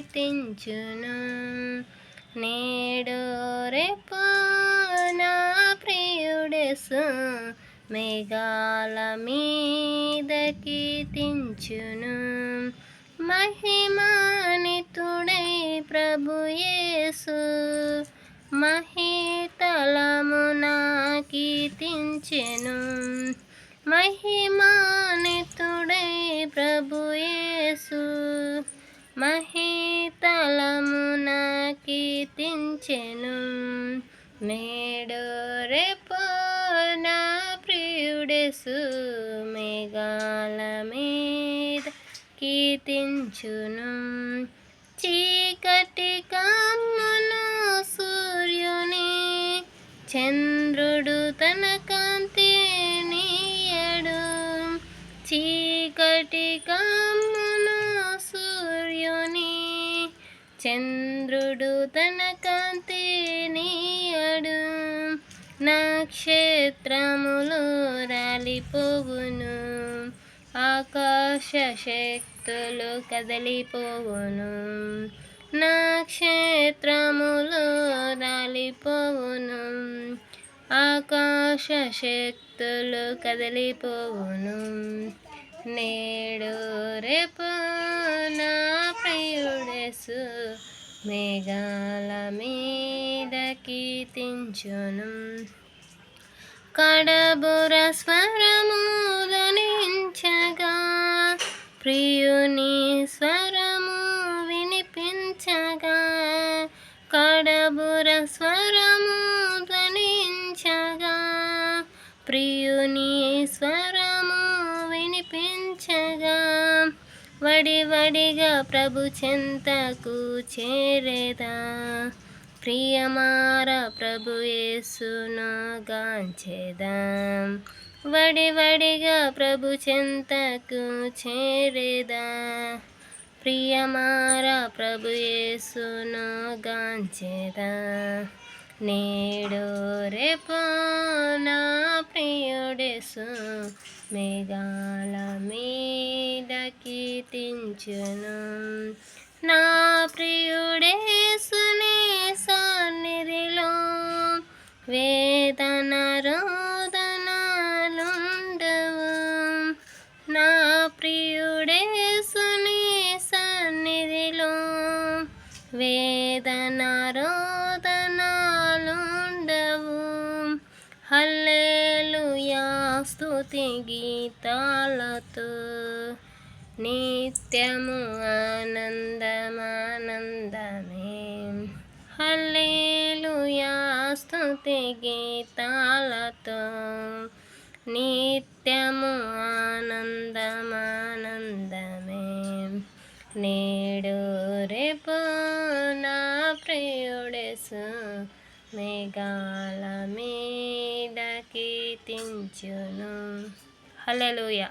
కీర్తించును. నేడు రేపు నా ప్రియుడేసు మేఘాల మీద కీర్తించును. మహిమానితుడై ప్రభు యేసు మహితలమున కీర్తించెను. మహిమానితుడై ప్రభు యేసు మహితలమున కీర్తించెను. నేడు రేపు నా ప్రియుడేసు మేఘాల మీద కీర్తించును. చీకటి కమ్మును సూర్యుని చంద్రుడు తన కాంతి నీయడు. చీకటి కమ్మును సూర్యుని చంద్రుడు తన కాంతి నీయడు. నక్షత్రములు రాలిపోవును, ఆకాశ శక్తులు కదలిపోవును. నక్షత్రములు రాలిపోవును, ఆకాశ శక్తులు కదలిపోవును. నేడు రేపు నా ప్రియుడేసు మేఘాల మీద కీర్తించును. కడబుర స్వరము ధ్వనించగా ప్రియుని స్వరము వినిపించగా. కడబుర స్వరము ధ్వనించగా ప్రియుని స్వరము వినిపించగా. వడివడిగా ప్రభు చెంతకు చేరేదా, ప్రియమార ప్రభు యేసును గాంచెదా. వడివడిగా ప్రభు చెంతకు చేరేదా, ప్రియమార ప్రభు యేసును గాంచెదా. నేడు రేపు నా ప్రియుడేసు మేఘాల మీద కీర్తించును. నా ప్రియుడేసుని సన్నిధిలో వేదన రోదనలుండవు. నా ప్రియుడేసుని సన్నిధిలో వేదన రోదనలుండవు. హల్లెలూయా స్తుతి గీతాలతో నిత్యము ఆనందమానందమే. హల్లెలూయా స్తుతి గీతాలతో నిత్యము ఆనందమానందమే. నేడు రేపు నా ప్రియుడేసు మేఘాల మీద కీర్తించును. హల్లెలూయా.